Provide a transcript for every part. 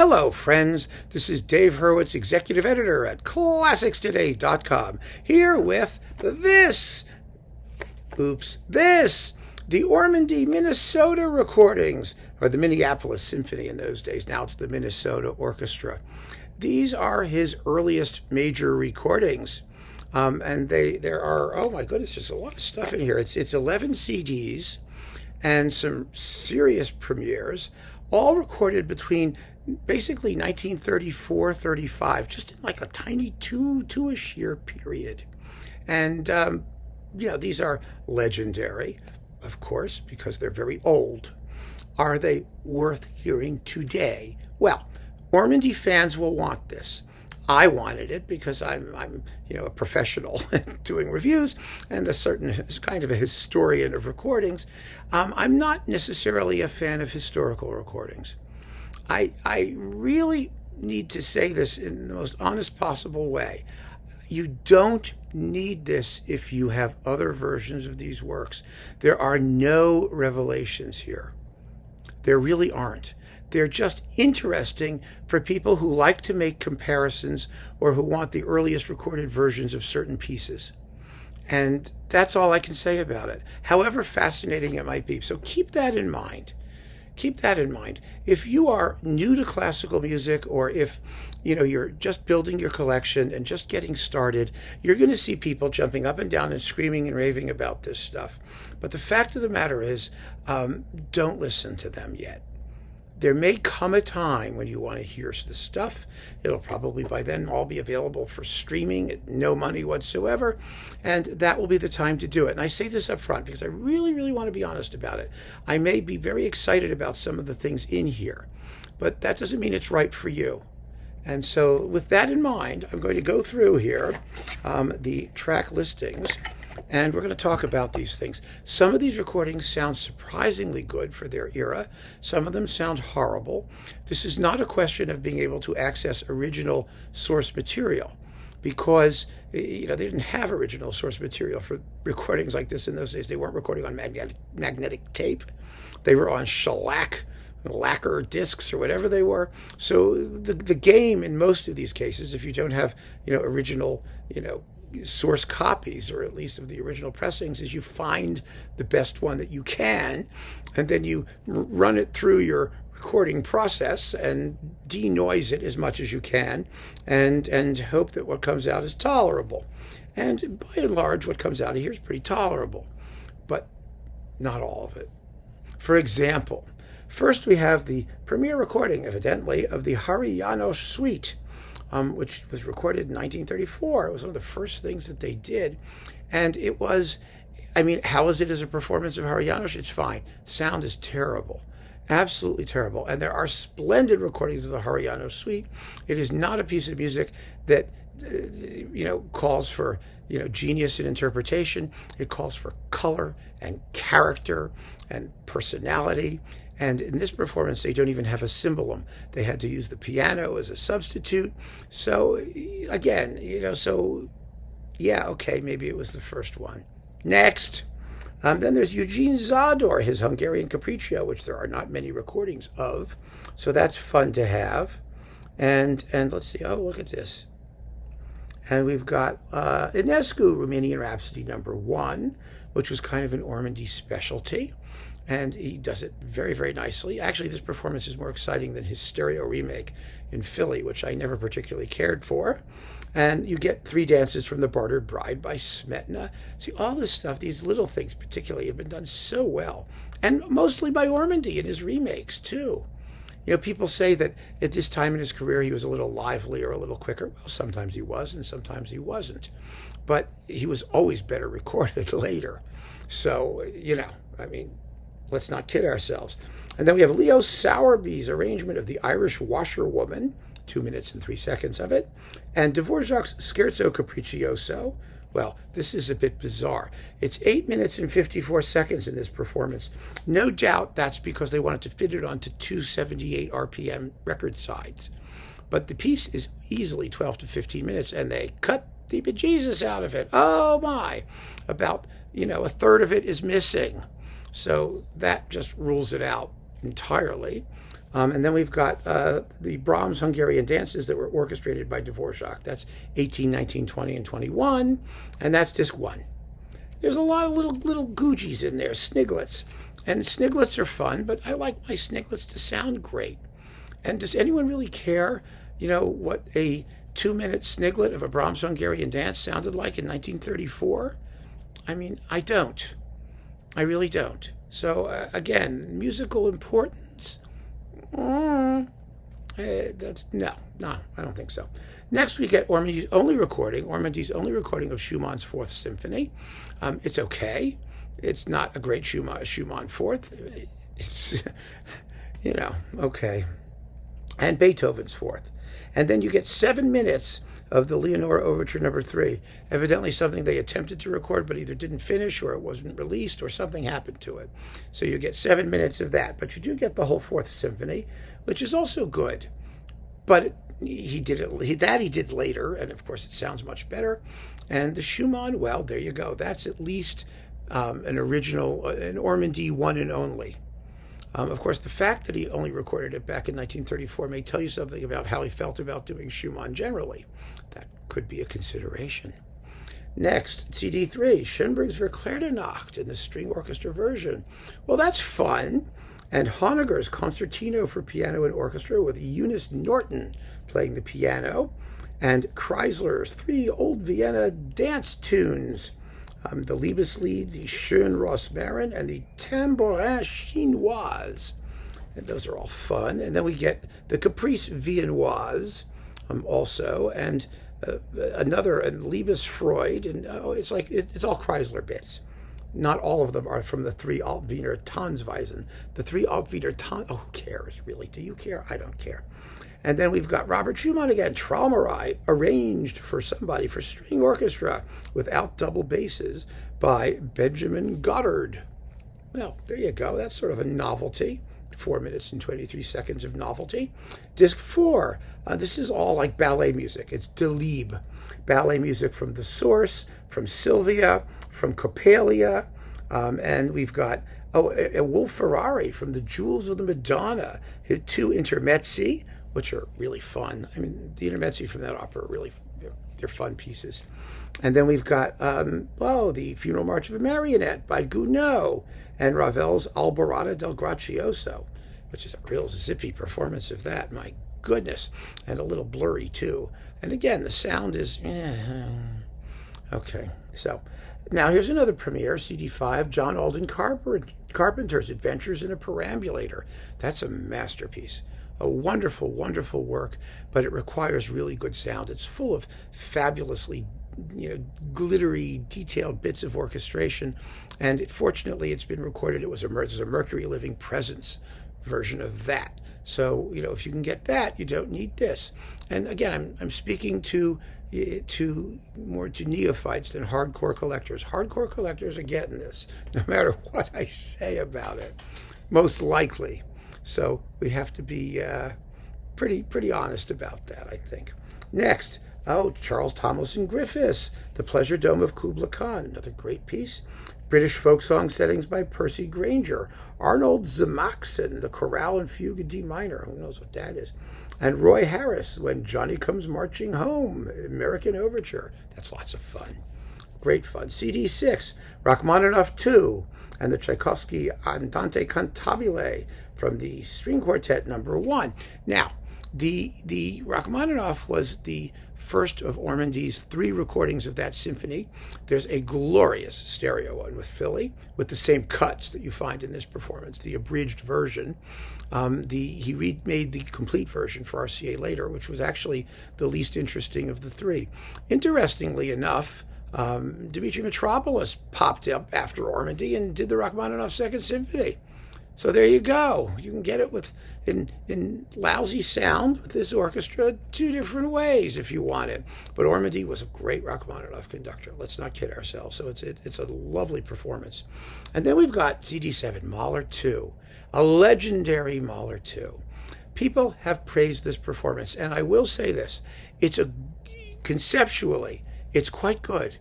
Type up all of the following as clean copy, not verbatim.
Hello, friends. This is Dave Hurwitz, executive editor at ClassicsToday.com, here with the Ormandy, Minnesota recordings, or the Minneapolis Symphony in those days. Now it's the Minnesota Orchestra. These are his earliest major recordings. And there are, oh my goodness, there's a lot of stuff in here. It's 11 CDs and some serious premieres, all recorded between basically 1934-35, just in like a tiny two-ish year period. And, these are legendary, of course, because they're very old. Are they worth hearing today? Well, Ormandy fans will want this. I wanted it because I'm a professional doing reviews and a certain kind of a historian of recordings. I'm not necessarily a fan of historical recordings. I really need to say this in the most honest possible way. You don't need this if you have other versions of these works. There are no revelations here. There really aren't. They're just interesting for people who like to make comparisons or who want the earliest recorded versions of certain pieces. And that's all I can say about it, however fascinating it might be. So keep that in mind. Keep that in mind. If you are new to classical music, or if you're just building your collection and just getting started, you're going to see people jumping up and down and screaming and raving about this stuff. But the fact of the matter is, don't listen to them yet. There may come a time when you want to hear this stuff. It'll probably by then all be available for streaming at no money whatsoever, and that will be the time to do it. And I say this up front because I really, really want to be honest about it. I may be very excited about some of the things in here, but that doesn't mean it's right for you. And so with that in mind, I'm going to go through here the track listings, and we're going to talk about these things. Some of these recordings sound surprisingly good for their era. Some of them sound horrible. This is not a question of being able to access original source material, because they didn't have original source material for recordings like this in those days. They weren't recording on magnetic tape. They were on shellac, lacquer discs, or whatever they were. So the game in most of these cases, if you don't have original source copies, or at least of the original pressings, is you find the best one that you can, and then you run it through your recording process and denoise it as much as you can, and hope that what comes out is tolerable. And by and large, what comes out of here is pretty tolerable, but not all of it. For example, first we have the premiere recording, evidently, of the Rachmaninoff Suite, which was recorded in 1934. It was one of the first things that they did. And it was, how is it as a performance of Rachmaninoff? It's fine. Sound is terrible. Absolutely terrible. And there are splendid recordings of the Rachmaninoff Suite. It is not a piece of music that, calls for, genius in interpretation. It calls for color and character and personality. And in this performance, they don't even have a cymbalum. They had to use the piano as a substitute. So again, maybe it was the first one. Next, then there's Eugene Zador, his Hungarian Capriccio, which there are not many recordings of. So that's fun to have. And let's see. Oh, look at this. And we've got Enescu, Romanian Rhapsody No. 1, which was kind of an Ormandy specialty. And he does it very, very nicely. Actually, this performance is more exciting than his stereo remake in Philly, which I never particularly cared for. And you get Three Dances from the Bartered Bride by Smetana. See, all this stuff, these little things particularly, have been done so well. And mostly by Ormandy in his remakes, too. People say that at this time in his career he was a little lively or a little quicker. Well, sometimes he was and sometimes he wasn't. But he was always better recorded later. So, let's not kid ourselves. And then we have Leo Sowerby's arrangement of the Irish Washerwoman, 2 minutes and 3 seconds of it, and Dvorak's Scherzo Capriccioso. Well, this is a bit bizarre. It's 8 minutes and 54 seconds in this performance. No doubt that's because they wanted to fit it onto 278 RPM record sides. But the piece is easily 12 to 15 minutes, and they cut the bejesus out of it. Oh my! About, a third of it is missing. So that just rules it out entirely. And then we've got the Brahms Hungarian dances that were orchestrated by Dvorak. That's 18, 19, 20, and 21. And that's disc 1. There's a lot of little googies in there, sniglets. And sniglets are fun, but I like my sniglets to sound great. And does anyone really care, what a 2-minute sniglet of a Brahms Hungarian dance sounded like in 1934? I mean, I don't. I really don't. So, again, musical importance. That's no, I don't think so. Next, we get Ormandy's only recording of Schumann's Fourth Symphony. It's okay. It's not a great Schumann Fourth. It's, okay. And Beethoven's Fourth. And then you get 7 minutes of the Leonore Overture No. 3, evidently something they attempted to record but either didn't finish or it wasn't released or something happened to it. So you get 7 minutes of that, but you do get the whole Fourth Symphony, which is also good. But he did later, and of course it sounds much better. And the Schumann, well, there you go. That's at least an original, an Ormandy one and only. Of course, the fact that he only recorded it back in 1934 may tell you something about how he felt about doing Schumann generally. That could be a consideration. Next, CD3, Schoenberg's Verklärte Nacht in the string orchestra version. Well, that's fun. And Honegger's Concertino for Piano and Orchestra with Eunice Norton playing the piano. And Kreisler's 3 Old Vienna dance tunes. The Liebeslied, the Schön Rosmarin, and the Tambourin Chinoise. And those are all fun. And then we get the Caprice Viennoise also, and another, and Liebesfreude, and it's all Kreisler bits. Not all of them are from the 3 Altwiener Tanzweisen. The 3 Altwiener who cares, really? Do you care? I don't care. And then we've got Robert Schumann again, Traumerei, arranged for string orchestra without double basses by Benjamin Goddard. Well, there you go. That's sort of a novelty. 4 minutes and 23 seconds of novelty. Disc 4, this is all like ballet music. It's De Liebe. Ballet music from The Source, from Sylvia, from Coppelia, and we've got a Wolf Ferrari from the Jewels of the Madonna, his 2 intermezzi, which are really fun. I mean, the intermezzi from that opera are really, they're fun pieces. And then we've got, the Funeral March of a Marionette by Gounod, and Ravel's Alborada del Gracioso, which is a real zippy performance of that, my goodness, and a little blurry too. And again, the sound is, okay. So now here's another premiere, CD5, John Alden Carpenter's Adventures in a Perambulator. That's a masterpiece. A wonderful, wonderful work, but it requires really good sound. It's full of fabulously, glittery, detailed bits of orchestration, and fortunately, it's been recorded. It was a Mercury Living Presence version of that. So, if you can get that, you don't need this. And again, I'm speaking more to neophytes than hardcore collectors. Hardcore collectors are getting this, no matter what I say about it, most likely. So we have to be pretty honest about that, I think. Next, Charles Tomlinson Griffiths, The Pleasure Dome of Kubla Khan, another great piece. British folk song settings by Percy Granger. Arnold Zemaxon, The Chorale and Fugue in D minor. Who knows what that is? And Roy Harris, When Johnny Comes Marching Home, American Overture. That's lots of fun. Great fun. CD6, Rachmaninoff 2, and the Tchaikovsky Andante Cantabile from the String Quartet No. 1. Now, the Rachmaninoff was the first of Ormandy's 3 recordings of that symphony. There's a glorious stereo one with Philly, with the same cuts that you find in this performance, the abridged version. He remade the complete version for RCA later, which was actually the least interesting of the 3. Interestingly enough, Dmitri Mitropoulos popped up after Ormandy and did the Rachmaninoff Second Symphony. So there you go. You can get it in lousy sound with this orchestra 2 different ways if you want it. But Ormandy was a great Rachmaninoff conductor. Let's not kid ourselves. So it's a lovely performance. And then we've got CD7, Mahler 2, a legendary Mahler 2. People have praised this performance, and I will say this: conceptually, it's quite good.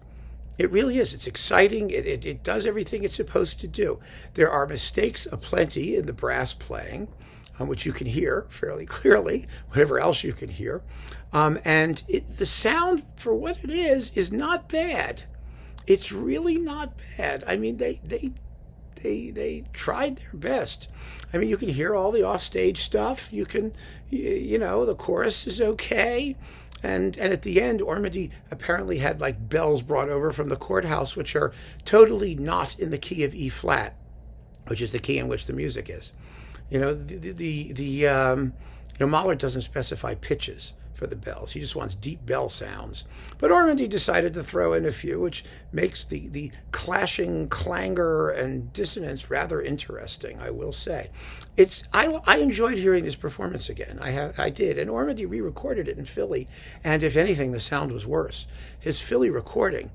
It really is. It's exciting. It does everything it's supposed to do. There are mistakes aplenty in the brass playing. which you can hear fairly clearly, whatever else you can hear. And the sound, for what it is not bad. It's really not bad. I mean, they tried their best. I mean, you can hear all the offstage stuff. You can, the chorus is okay. And at the end, Ormandy apparently had like bells brought over from the courthouse, which are totally not in the key of E flat, which is the key in which the music is. Mahler doesn't specify pitches for the bells. He just wants deep bell sounds. But Ormandy decided to throw in a few, which makes the clashing clangor and dissonance rather interesting, I will say. I enjoyed hearing this performance again. I did. And Ormandy re-recorded it in Philly, and if anything, the sound was worse. His Philly recording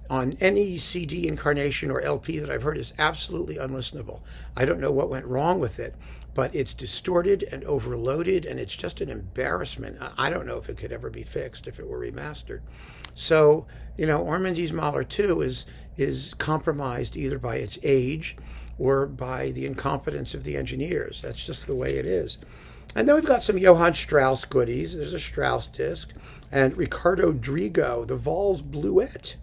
on any CD incarnation or LP that I've heard is absolutely unlistenable. I don't know what went wrong with it, but it's distorted and overloaded, and it's just an embarrassment. I don't know if it could ever be fixed if it were remastered. So, Ormandy's Mahler 2 is compromised either by its age or by the incompetence of the engineers. That's just the way it is. And then we've got some Johann Strauss goodies. There's a Strauss disc, and Ricardo Drigo, the Valse Bluette,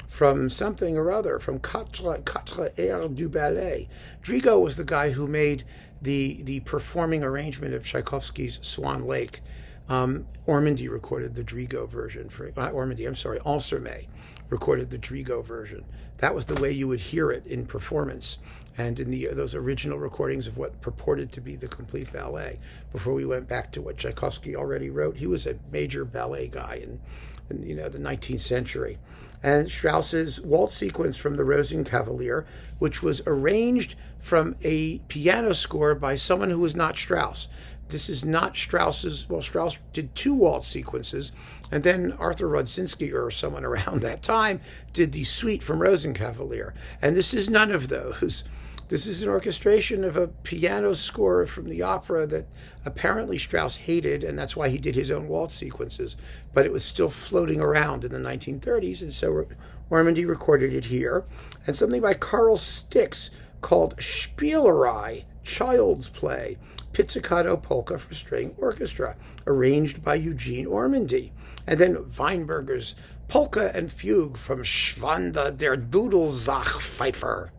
from something or other, from Quatre Airs du Ballet. Drigo was the guy who made the performing arrangement of Tchaikovsky's Swan Lake. Ormandy recorded the Drigo version. Ansermet recorded the Drigo version. That was the way you would hear it in performance and in those original recordings of what purported to be the complete ballet before we went back to what Tchaikovsky already wrote. He was a major ballet guy in the 19th century. And Strauss's waltz sequence from the Rosenkavalier, which was arranged from a piano score by someone who was not Strauss. This is not Strauss's. Well, Strauss did 2 waltz sequences, and then Arthur Rodzinski or someone around that time did the suite from Rosenkavalier. And this is none of those. This is an orchestration of a piano score from the opera that apparently Strauss hated, and that's why he did his own waltz sequences. But it was still floating around in the 1930s, and so Ormandy recorded it here. And something by Karl Stix called Spielerei, Child's Play, Pizzicato Polka for String Orchestra, arranged by Eugene Ormandy. And then Weinberger's Polka and Fugue from Schwanda der Dudelsachpfeifer,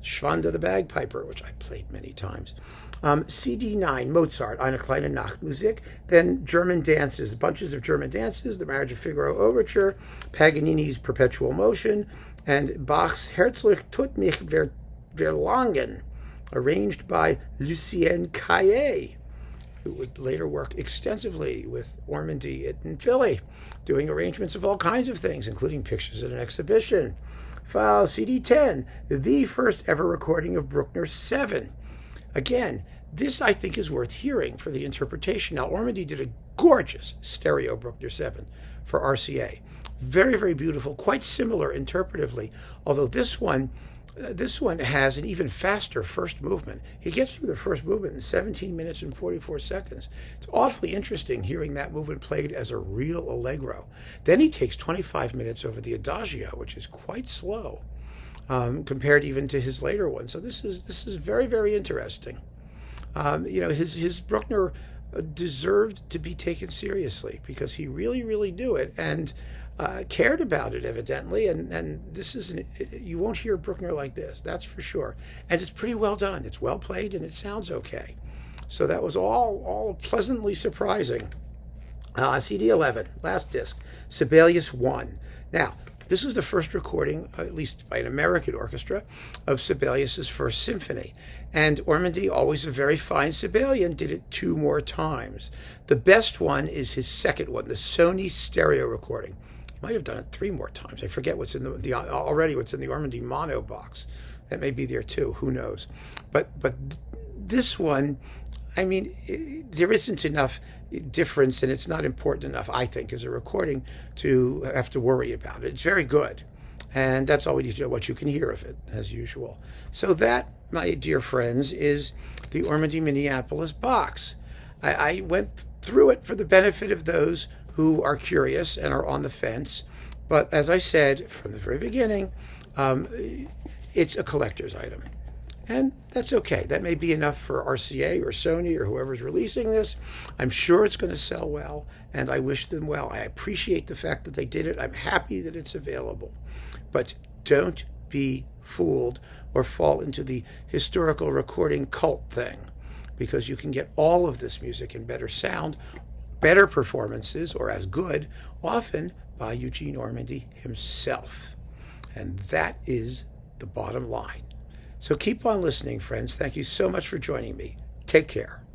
Schwanda the Bagpiper, which I played many times. CD9, Mozart, Eine kleine Nachtmusik. Then German dances, bunches of German dances, the Marriage of Figaro Overture, Paganini's Perpetual Motion, and Bach's Herzlich tut mich verlangen, arranged by Lucien Caillet, who would later work extensively with Ormandy in Philly, doing arrangements of all kinds of things, including pictures at an exhibition. File CD10, the first ever recording of Bruckner 7. Again, this I think is worth hearing for the interpretation. Now, Ormandy did a gorgeous stereo Bruckner 7 for RCA. Very, very beautiful, quite similar interpretively, although this one has an even faster first movement. He gets through the first movement in 17 minutes and 44 seconds. It's awfully interesting hearing that movement played as a real allegro. Then he takes 25 minutes over the adagio, which is quite slow, compared even to his later one. So this is very, very interesting. His Bruckner deserved to be taken seriously because he really, really knew it and cared about it, evidently. And this isn't, you won't hear Bruckner like this, that's for sure. And it's pretty well done. It's well played and it sounds okay. So that was all pleasantly surprising. CD11, last disc, Sibelius 1. Now, this was the first recording, at least by an American orchestra, of Sibelius's First Symphony. And Ormandy, always a very fine Sibelian, did it 2 more times. The best one is his second one, the Sony stereo recording. He might have done it 3 more times. I forget what's in the Ormandy mono box. That may be there too. Who knows? But this one, I mean, there isn't enough difference, and it's not important enough, I think, as a recording to have to worry about it. It's very good, and that's all we need to know, what you can hear of it, as usual. So that, my dear friends, is the Ormandy Minneapolis box. I went through it for the benefit of those who are curious and are on the fence, but as I said from the very beginning, it's a collector's item. And that's okay. That may be enough for RCA or Sony or whoever's releasing this. I'm sure it's going to sell well, and I wish them well. I appreciate the fact that they did it. I'm happy that it's available. But don't be fooled or fall into the historical recording cult thing, because you can get all of this music in better sound, better performances, or as good, often by Eugene Ormandy himself. And that is the bottom line. So keep on listening, friends. Thank you so much for joining me. Take care.